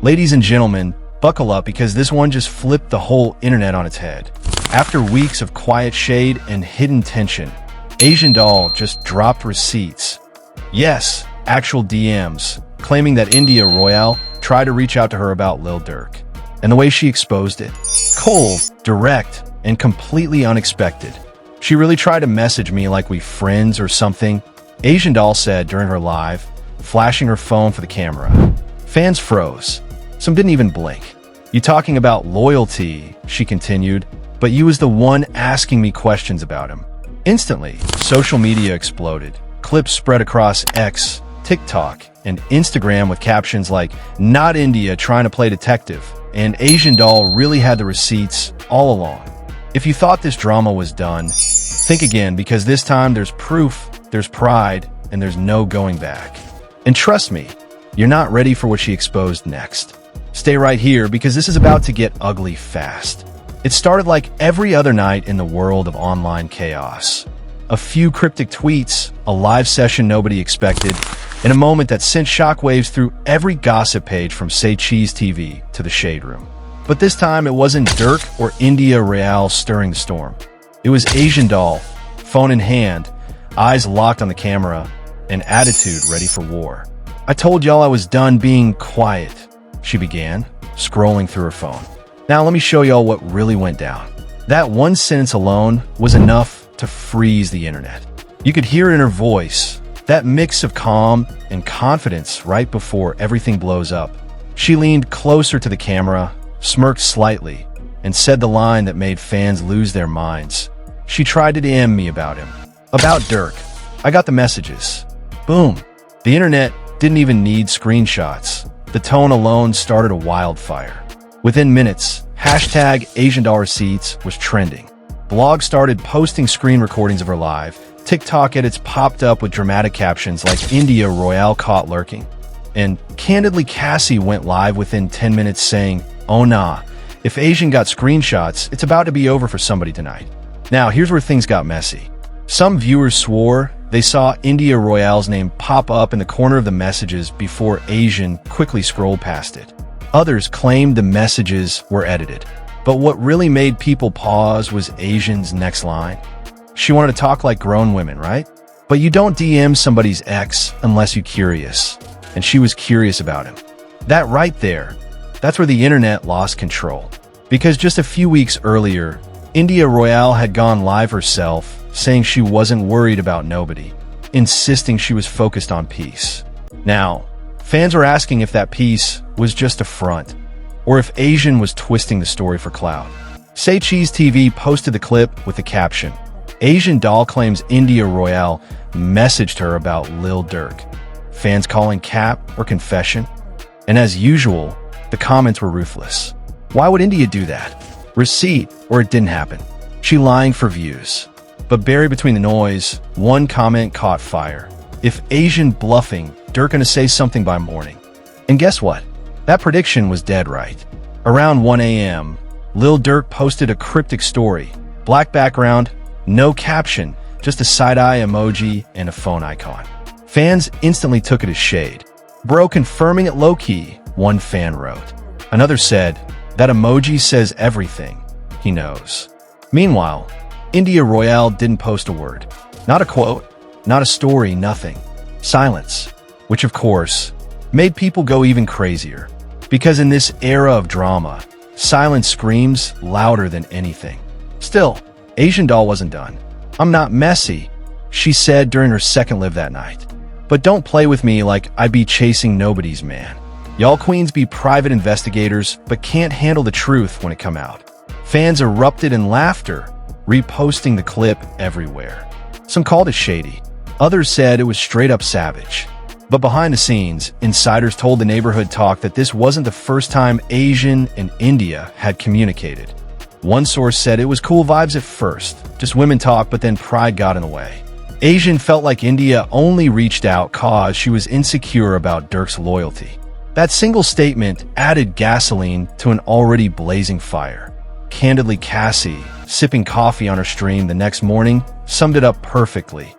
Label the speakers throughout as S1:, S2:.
S1: Ladies and gentlemen, buckle up because this one just flipped the whole internet on its head. After weeks of quiet shade and hidden tension, Asian Doll just dropped receipts. Yes, actual DMs, claiming that India Royale tried to reach out to her about Lil Durk. And the way she exposed it, cold, direct, and completely unexpected. She really tried to message me like we friends or something, Asian Doll said during her live, flashing her phone for the camera. Fans froze. Some didn't even blink. You talking about loyalty, she continued, but you was the one asking me questions about him. Instantly, social media exploded. Clips spread across X, TikTok, and Instagram with captions like, "Not India trying to play detective," and Asian Doll really had the receipts all along. If you thought this drama was done, think again, because this time there's proof, there's pride, and there's no going back. And trust me, you're not ready for what she exposed next. Stay right here because this is about to get ugly fast. It started like every other night in the world of online chaos. A few cryptic tweets, a live session nobody expected, and a moment that sent shockwaves through every gossip page from Say Cheese TV to the Shade Room. But this time it wasn't Durk or India Royale stirring the storm. It was Asian Doll, phone in hand, eyes locked on the camera, and attitude ready for war. "I told y'all I was done being quiet," she began, scrolling through her phone. "Now let me show y'all what really went down." That one sentence alone was enough to freeze the internet. You could hear it in her voice, that mix of calm and confidence right before everything blows up. She leaned closer to the camera, smirked slightly, and said the line that made fans lose their minds. She tried to DM me about him. About Durk. I got the messages. Boom. The internet didn't even need screenshots. The tone alone started a wildfire. Within minutes, hashtag Asian Doll Receipts was trending. Blogs started posting screen recordings of her live. TikTok edits popped up with dramatic captions like India Royale caught lurking. And candidly, Cassie went live within 10 minutes saying, "Oh nah, if Asian got screenshots, it's about to be over for somebody tonight." Now, here's where things got messy. Some viewers swore they saw India Royale's name pop up in the corner of the messages before Asian quickly scrolled past it. Others claimed the messages were edited. But what really made people pause was Asian's next line. She wanted to talk like grown women, right? But you don't DM somebody's ex unless you're curious. And she was curious about him. That right there, that's where the internet lost control. Because just a few weeks earlier, India Royale had gone live herself, saying she wasn't worried about nobody, insisting she was focused on peace. Now, fans were asking if that peace was just a front, or if Asian was twisting the story for clout. Say Cheese TV posted the clip with the caption, "Asian Doll claims India Royale messaged her about Lil Durk." Fans calling cap or confession. And as usual, the comments were ruthless. Why would India do that? Receipt or it didn't happen. She lying for views. But buried between the noise, one comment caught fire. If Asian bluffing, Durk gonna say something by morning. And guess what? That prediction was dead right. Around 1 a.m., Lil Durk posted a cryptic story. Black background, no caption, just a side-eye emoji and a phone icon. Fans instantly took it as shade. "Bro confirming it low-key," one fan wrote. Another said, "That emoji says everything. He knows." Meanwhile, India Royale didn't post a word. Not a quote, not a story, nothing. Silence. Which, of course, made people go even crazier. Because in this era of drama, silence screams louder than anything. Still, Asian Doll wasn't done. "I'm not messy," she said during her second live that night. "But don't play with me like I be chasing nobody's man. Y'all queens be private investigators, but can't handle the truth when it come out." Fans erupted in laughter, reposting the clip everywhere. Some called it shady. Others said it was straight up savage. But behind the scenes, insiders told the Neighborhood Talk that this wasn't the first time Asian and India had communicated. One source said it was cool vibes at first, just women talk, but then pride got in the way. Asian felt like India only reached out cause she was insecure about Durk's loyalty. That single statement added gasoline to an already blazing fire. Candidly, Cassie, sipping coffee on her stream the next morning, summed it up perfectly.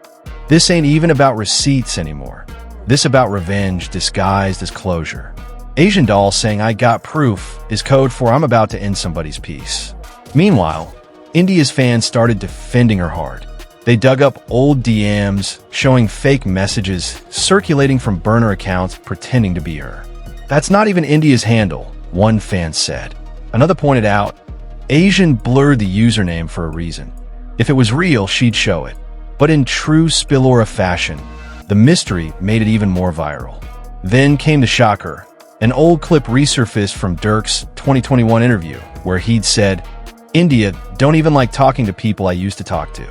S1: "This ain't even about receipts anymore. This about revenge disguised as closure." Asian doll saying "I got proof" is code for "I'm about to end somebody's peace." Meanwhile, India's fans started defending her hard. They dug up old DMs, showing fake messages circulating from burner accounts pretending to be her. "That's not even India's handle," one fan said. Another pointed out, Asian blurred the username for a reason. If it was real, she'd show it. But in true spillora fashion, the mystery made it even more viral. Then came the shocker. An old clip resurfaced from Durk's 2021 interview, where he'd said, "India don't even like talking to people I used to talk to.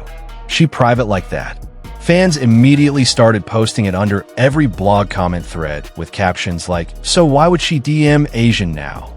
S1: She private like that." Fans immediately started posting it under every blog comment thread with captions like, "So why would she DM Asian now?"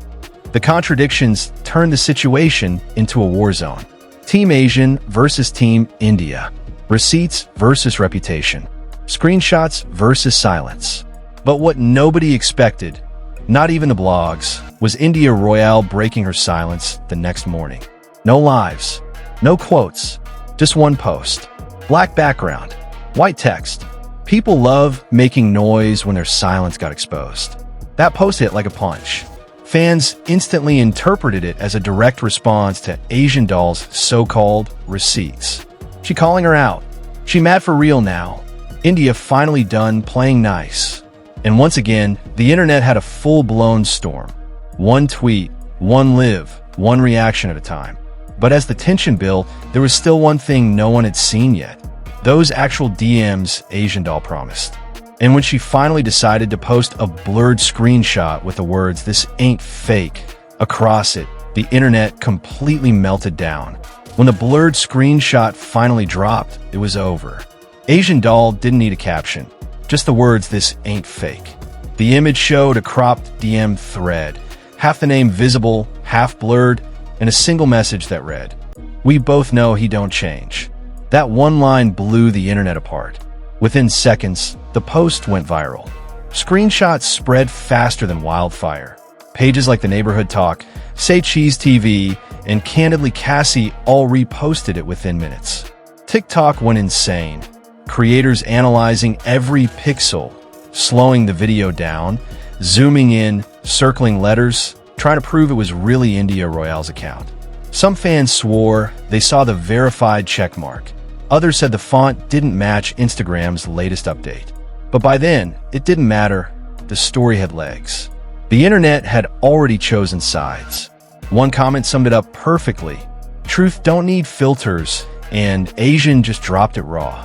S1: The contradictions turned the situation into a war zone. Team Asian versus Team India. Receipts versus reputation. Screenshots versus silence. But what nobody expected, not even the blogs, was India Royale breaking her silence the next morning. No lives, no quotes, just one post. Black background, white text. "People love making noise when their silence got exposed." That post hit like a punch. Fans instantly interpreted it as a direct response to Asian doll's so-called receipts. She calling her out. She mad for real now. India finally done playing nice. And once again, the internet had a full-blown storm. One tweet, one live, one reaction at a time. But as the tension built, there was still one thing no one had seen yet. Those actual DMs Asian doll promised. And when she finally decided to post a blurred screenshot with the words "this ain't fake" across it, the internet completely melted down. When the blurred screenshot finally dropped, it was over. Asian doll didn't need a caption, just the words "this ain't fake." The image showed a cropped DM thread, half the name visible, half blurred, and a single message that read, "We both know he don't change." That one line blew the internet apart. Within seconds, the post went viral. Screenshots spread faster than wildfire. Pages like The Neighborhood Talk, Say Cheese TV, and Candidly Cassie all reposted it within minutes. TikTok went insane. Creators analyzing every pixel, slowing the video down, zooming in, circling letters, trying to prove it was really India Royale's account. Some fans swore they saw the verified checkmark. Others said the font didn't match Instagram's latest update. But by then, it didn't matter. The story had legs. The internet had already chosen sides. One comment summed it up perfectly. "Truth don't need filters," and Asian just dropped it raw.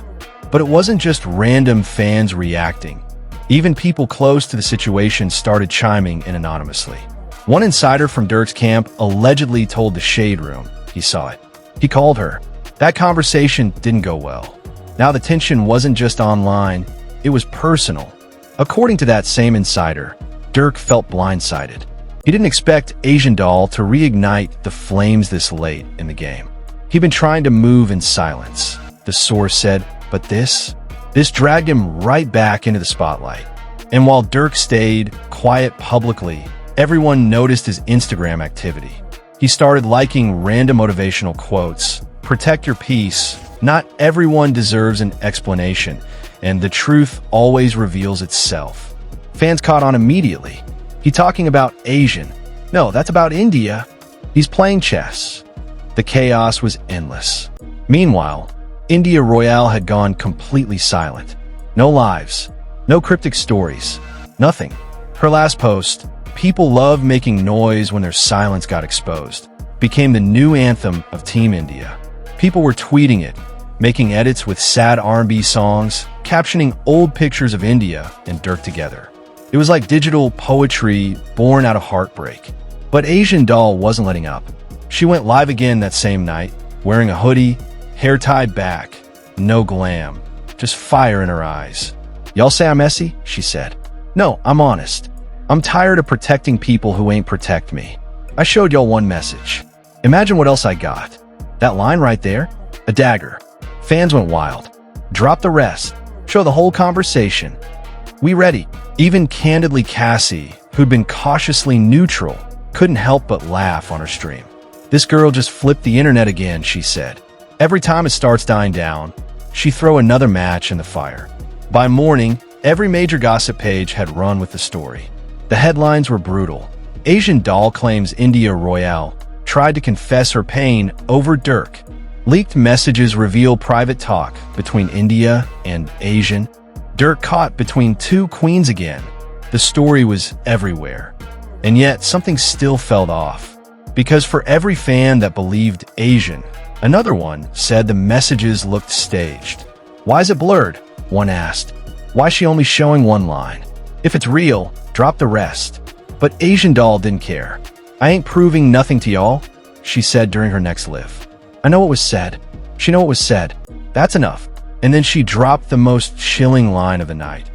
S1: But it wasn't just random fans reacting. Even people close to the situation started chiming in anonymously. One insider from Durk's camp allegedly told the Shade Room he saw it. He called her. That conversation didn't go well. Now the tension wasn't just online, it was personal. According to that same insider, Durk felt blindsided. He didn't expect Asian doll to reignite the flames this late in the game. He'd been trying to move in silence, the source said, but this dragged him right back into the spotlight. And while Durk stayed quiet publicly, everyone noticed his Instagram activity. He started liking random motivational quotes. "Protect your peace. Not everyone deserves an explanation, and the truth always reveals itself." Fans caught on immediately. He talking about Asian. No, that's about India. He's playing chess. The chaos was endless. Meanwhile, India Royale had gone completely silent. No lives, no cryptic stories, nothing. Her last post, "People love making noise when their silence got exposed," became the new anthem of Team India. People were tweeting it, making edits with sad R&B songs, captioning old pictures of India and Durk together. It was like digital poetry born out of heartbreak. But Asian doll wasn't letting up. She went live again that same night, wearing a hoodie, hair tied back, no glam, just fire in her eyes. "Y'all say I'm messy?" she said. "No, I'm honest. I'm tired of protecting people who ain't protect me. I showed y'all one message. Imagine what else I got. That line right there? A dagger." Fans went wild. "Drop the rest. Show the whole conversation. We ready." Even Candidly Cassie, who'd been cautiously neutral, couldn't help but laugh on her stream. "This girl just flipped the internet again," she said. Every time it starts dying down, she throw another match in the fire. By morning, every major gossip page had run with the story. The headlines were brutal. Asian doll claims India Royale tried to confess her pain over Durk. Leaked messages reveal private talk between India and Asian. Durk caught between two queens again. The story was everywhere. And yet, something still felt off. Because for every fan that believed Asian, another one said the messages looked staged. Why is it blurred? One asked. Why is she only showing one line? If it's real, drop the rest. But Asian doll didn't care. I ain't proving nothing to y'all, she said during her next live. I know what was said. She know what was said. That's enough. And then she dropped the most chilling line of the night.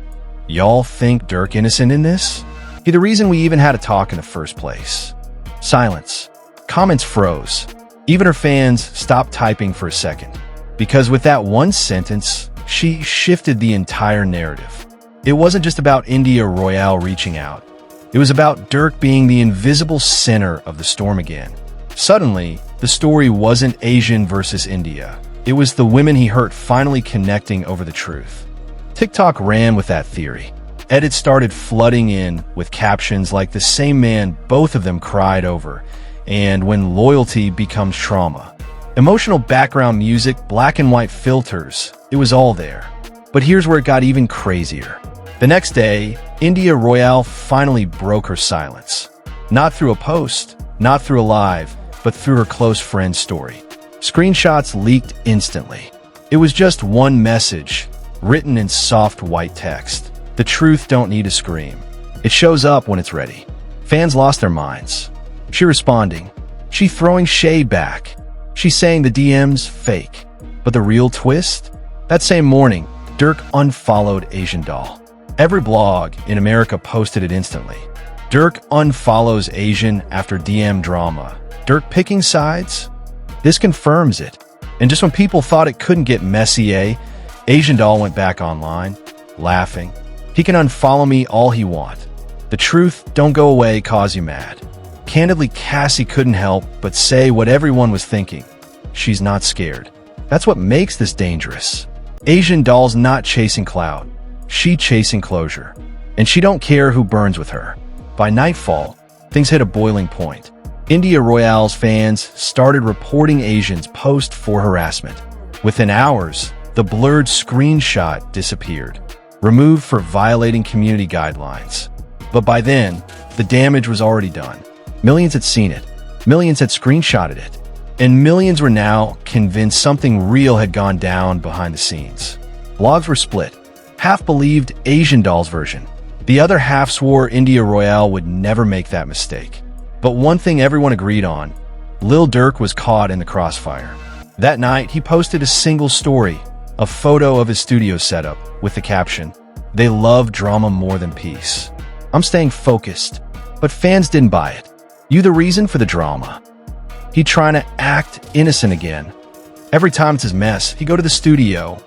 S1: Y'all think Durk innocent in this? He the reason we even had a talk in the first place. Silence. Comments froze. Even her fans stopped typing for a second. Because with that one sentence, she shifted the entire narrative. It wasn't just about India Royale reaching out. It was about Durk being the invisible center of the storm again. Suddenly, the story wasn't Asian versus India. It was the women he hurt finally connecting over the truth. TikTok ran with that theory. Edits started flooding in with captions like the same man both of them cried over, and when loyalty becomes trauma. Emotional background music, black and white filters, it was all there. But here's where it got even crazier. The next day, India Royale finally broke her silence. Not through a post, not through a live, but through her close friend's story. Screenshots leaked instantly. It was just one message, written in soft white text. The truth don't need a scream. It shows up when it's ready. Fans lost their minds. She responding. She throwing shade back. She saying the DM's fake. But the real twist? That same morning, Durk unfollowed Asian doll. Every blog in America posted it instantly. Durk unfollows Asian after DM drama. Durk picking sides? This confirms it. And just when people thought it couldn't get messy, Asian doll went back online, laughing. He can unfollow me all he want. The truth don't go away cause you mad. Candidly, Cassie couldn't help but say what everyone was thinking. She's not scared. That's what makes this dangerous. Asian doll's not chasing clout. She chasing closure. And she don't care who burns with her. By nightfall, things hit a boiling point. India Royale's fans started reporting Asians post for harassment. Within hours, the blurred screenshot disappeared, removed for violating community guidelines. But by then, the damage was already done. Millions had seen it. Millions had screenshotted it. And millions were now convinced something real had gone down behind the scenes. Blogs were split. Half believed Asian doll's version. The other half swore India Royale would never make that mistake. But one thing everyone agreed on, Lil Durk was caught in the crossfire. That night, he posted a single story, a photo of his studio setup, with the caption, "They love drama more than peace." I'm staying focused, but fans didn't buy it. You the reason for the drama. He trying to act innocent again. Every time it's his mess, he go to the studio.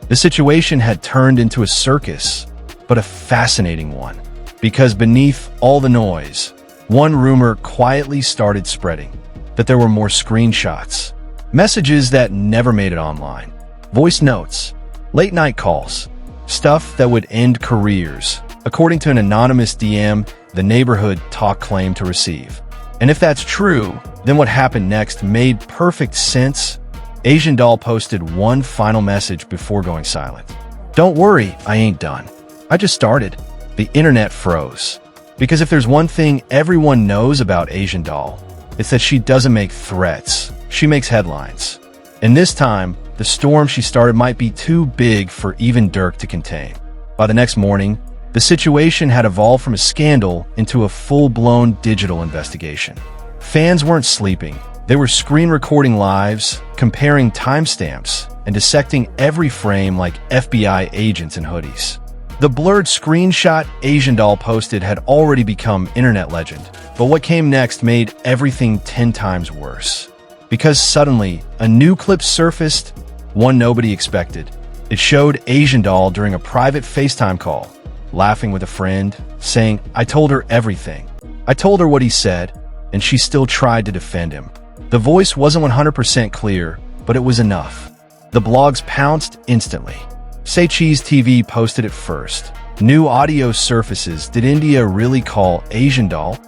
S1: The situation had turned into a circus, but a fascinating one. Because beneath all the noise, one rumor quietly started spreading, that there were more screenshots, messages that never made it online, voice notes, late-night calls, stuff that would end careers, according to an anonymous DM the neighborhood talk claimed to receive. And if that's true, then what happened next made perfect sense. Asian doll posted one final message before going silent. "Don't worry, I ain't done. I just started." The internet froze. Because if there's one thing everyone knows about Asian doll, it's that she doesn't make threats. She makes headlines. And this time, the storm she started might be too big for even Durk to contain. By the next morning, the situation had evolved from a scandal into a full-blown digital investigation. Fans weren't sleeping. They were screen recording lives, comparing timestamps, and dissecting every frame like FBI agents in hoodies. The blurred screenshot Asian doll posted had already become internet legend, but what came next made everything 10 times worse. Because suddenly, a new clip surfaced, one nobody expected. It showed Asian doll during a private FaceTime call, laughing with a friend, saying, "I told her everything. I told her what he said," and she still tried to defend him. The voice wasn't 100% clear, but it was enough. The blogs pounced instantly. Say Cheese TV posted it first. New audio surfaces. Did India really call Asian doll?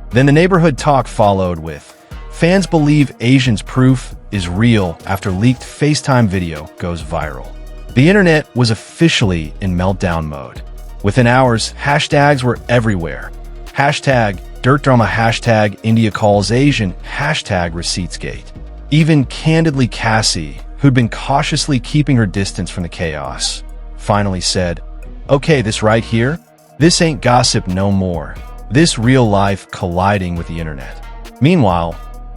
S1: Then the neighborhood talk followed with, fans believe Asian's proof is real after leaked FaceTime video goes viral. The internet was officially in meltdown mode. Within hours, hashtags were everywhere. Hashtag Durk drama, hashtag India calls Asian, hashtag receiptsgate. Even candidly Cassie, who'd been cautiously keeping her distance from the chaos, finally said, "Okay, this right here, this ain't gossip no more. This real life colliding with the internet." Meanwhile,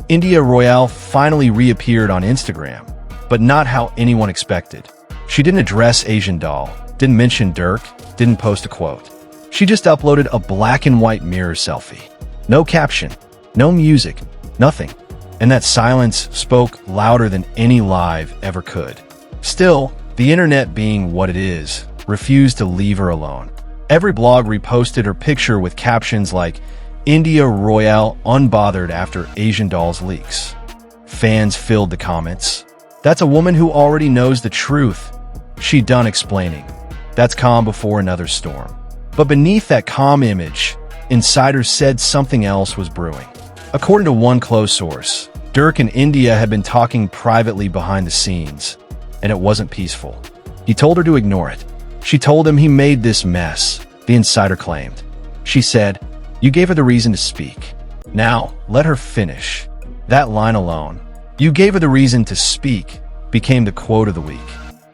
S1: India Royale finally reappeared on Instagram, but not how anyone expected. She didn't address Asian doll, didn't mention Durk, didn't post a quote. She just uploaded a black and white mirror selfie. No caption, no music, nothing. And that silence spoke louder than any live ever could. Still, the internet being what it is, refused to leave her alone. Every blog reposted her picture with captions like, "India Royale unbothered after Asian doll's leaks." Fans filled the comments. "That's a woman who already knows the truth. She done explaining. That's calm before another storm." But beneath that calm image, insiders said something else was brewing. According to one close source, Durk and India had been talking privately behind the scenes, and it wasn't peaceful. He told her to ignore it. She told him he made this mess, the insider claimed. She said, "You gave her the reason to speak. Now, let her finish." That line alone, "You gave her the reason to speak," became the quote of the week.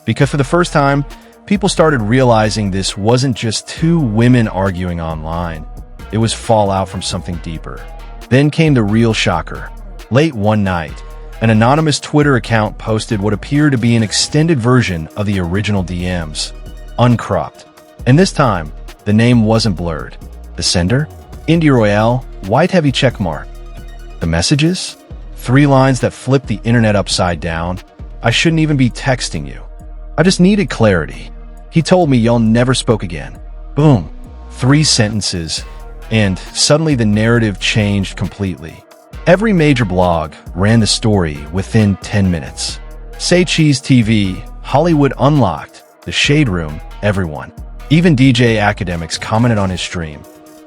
S1: Because for the first time, people started realizing this wasn't just two women arguing online. It was fallout from something deeper. Then came the real shocker. Late one night, an anonymous Twitter account posted what appeared to be an extended version of the original DMs, uncropped. And this time, the name wasn't blurred. The sender? India Royale, white heavy checkmark. The messages? 3 lines that flipped the internet upside down. "I shouldn't even be texting you. I just needed clarity. He told me y'all never spoke again." Boom. 3 sentences, and suddenly the narrative changed completely. Every major blog ran the story within 10 minutes. Say Cheese TV, Hollywood Unlocked, The Shade Room, everyone. Even DJ academics commented on his stream.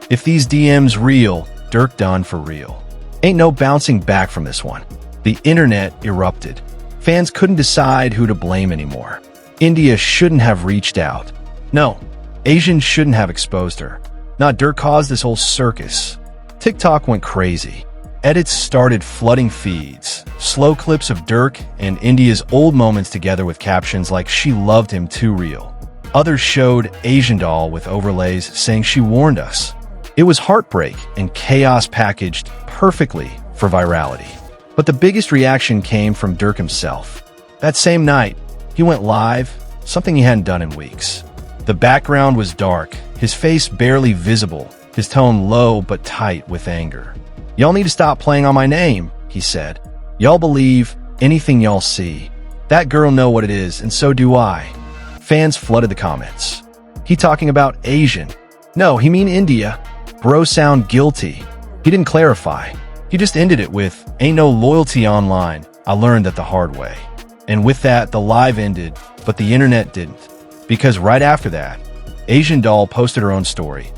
S1: "If these DMs real, Durk done for real. Ain't no bouncing back from this one." The internet erupted. Fans couldn't decide who to blame anymore. India shouldn't have reached out. No, Asian shouldn't have exposed her. Not Durk caused this whole circus. TikTok went crazy. Edits started flooding feeds. Slow clips of Durk and India's old moments together with captions like "She loved him too real." Others showed Asian doll with overlays saying "She warned us." It was heartbreak and chaos packaged perfectly for virality. But the biggest reaction came from Durk himself. That same night, he went live, something he hadn't done in weeks. The background was dark, his face barely visible, his tone low but tight with anger. "Y'all need to stop playing on my name," he said. "Y'all believe anything y'all see. That girl know what it is, and so do I." Fans flooded the comments. "He talking about Asian. No, he mean India. Bro sound guilty." He didn't clarify. He just ended it with, "Ain't no loyalty online. I learned that the hard way." And with that, the live ended, but the internet didn't. Because right after that, Asian doll posted her own story.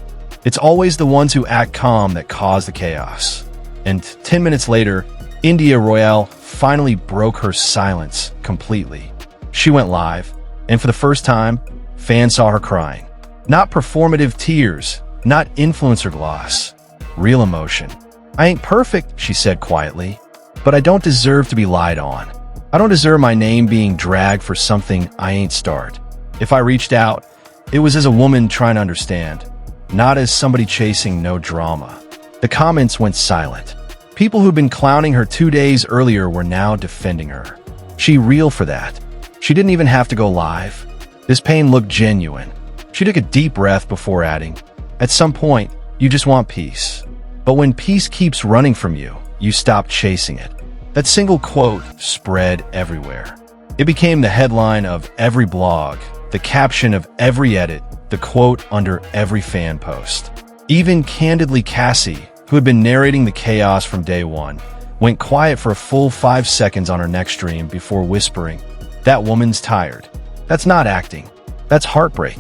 S1: It's always the ones who act calm that cause the chaos. And 10 minutes later, India Royale finally broke her silence completely. She went live, and for the first time, fans saw her crying. Not performative tears, not influencer gloss. Real emotion. "I ain't perfect," she said quietly, "but I don't deserve to be lied on. I don't deserve my name being dragged for something I ain't start. If I reached out, it was as a woman trying to understand, not as somebody chasing no drama." The comments went silent. People who'd been clowning her 2 days earlier were now defending her. She real for that. She didn't even have to go live. This pain looked genuine. She took a deep breath before adding, "At some point, you just want peace. But when peace keeps running from you, you stop chasing it." That single quote spread everywhere. It became the headline of every blog, the caption of every edit, the quote under every fan post. Even candidly Cassie, who had been narrating the chaos from day one, went quiet for a full 5 seconds on her next stream before whispering, "That woman's tired. That's not acting. That's heartbreak."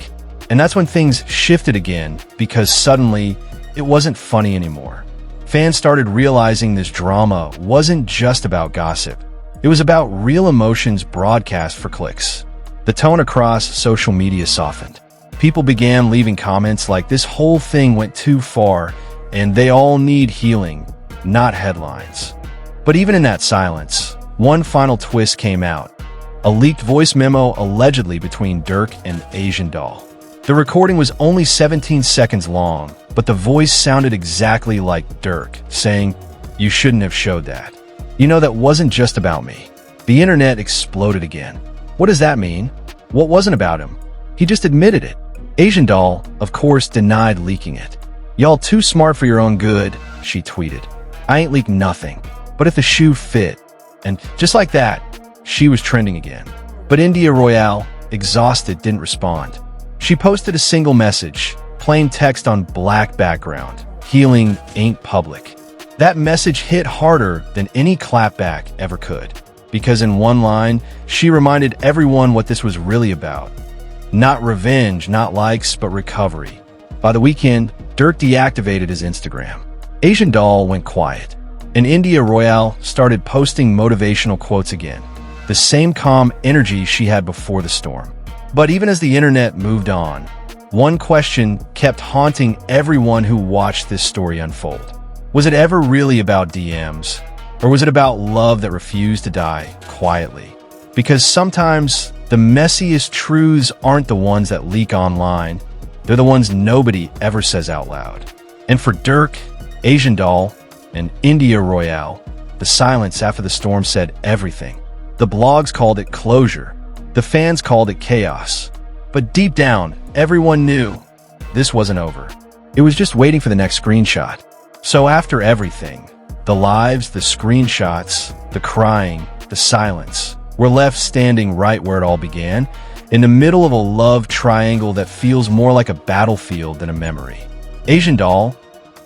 S1: And that's when things shifted again, because suddenly it wasn't funny anymore. Fans started realizing this drama wasn't just about gossip. It was about real emotions broadcast for clicks. The tone across social media softened. People began leaving comments like this whole thing went too far and they all need healing, not headlines. But even in that silence, one final twist came out. A leaked voice memo allegedly between Durk and Asian Doll. The recording was only 17 seconds long, but the voice sounded exactly like Durk, saying, "You shouldn't have showed that. You know, that wasn't just about me." The internet exploded again. What does that mean? What wasn't about him? He just admitted it. Asian Doll, of course, denied leaking it. "Y'all too smart for your own good," she tweeted. "I ain't leaked nothing. But if the shoe fit." And just like that, she was trending again. But India Royale, exhausted, didn't respond. She posted a single message, plain text on black background: "Healing ain't public." That message hit harder than any clapback ever could, because in one line, she reminded everyone what this was really about. Not revenge, not likes, but recovery. By the weekend, Durk deactivated his Instagram. Asian Doll went quiet, and India Royale started posting motivational quotes again. The same calm energy she had before the storm. But even as the internet moved on, one question kept haunting everyone who watched this story unfold. Was it ever really about DMs? Or was it about love that refused to die quietly? Because sometimes the messiest truths aren't the ones that leak online. They're the ones nobody ever says out loud. And for Durk, Asian Doll, and India Royale, the silence after the storm said everything. The blogs called it closure. The fans called it chaos. But deep down, everyone knew this wasn't over. It was just waiting for the next screenshot. So after everything, the lives, the screenshots, the crying, the silence, were left standing right where it all began, in the middle of a love triangle that feels more like a battlefield than a memory. Asian Doll,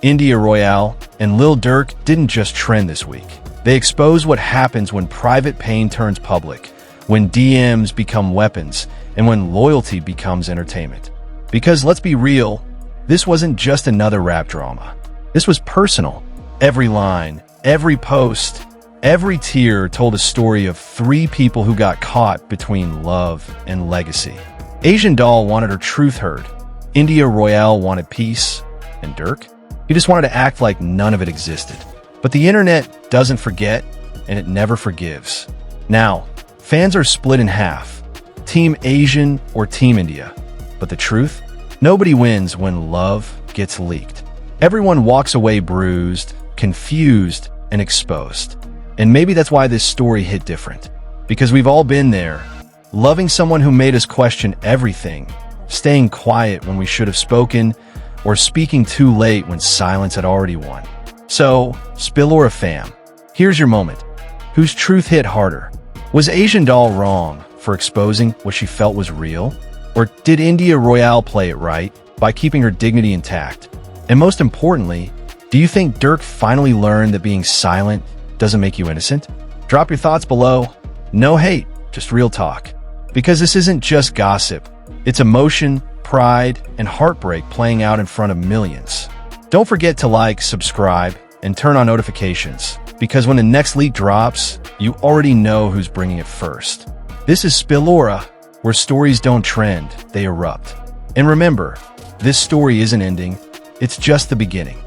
S1: India Royale, and Lil Durk didn't just trend this week. They exposed what happens when private pain turns public, when DMs become weapons, and when loyalty becomes entertainment. Because let's be real, this wasn't just another rap drama. This was personal. Every line, every post, every tear told a story of three people who got caught between love and legacy. Asian Doll wanted her truth heard. India Royale wanted peace. And Durk? He just wanted to act like none of it existed. But the internet doesn't forget, and it never forgives. Now, fans are split in half. Team Asian or Team India. But the truth? Nobody wins when love gets leaked. Everyone walks away bruised, confused, and exposed. And maybe that's why this story hit different. Because we've all been there, loving someone who made us question everything, staying quiet when we should have spoken, or speaking too late when silence had already won. So, Spillora fam, here's your moment. Whose truth hit harder? Was Asian Doll wrong for exposing what she felt was real? Or did India Royale play it right by keeping her dignity intact? And most importantly, do you think Durk finally learned that being silent doesn't make you innocent? Drop your thoughts below. No hate, just real talk. Because this isn't just gossip. It's emotion, pride, and heartbreak playing out in front of millions. Don't forget to like, subscribe, and turn on notifications, because when the next leak drops, you already know who's bringing it first. This is Spillora, where stories don't trend, they erupt. And remember, this story isn't ending, it's just the beginning.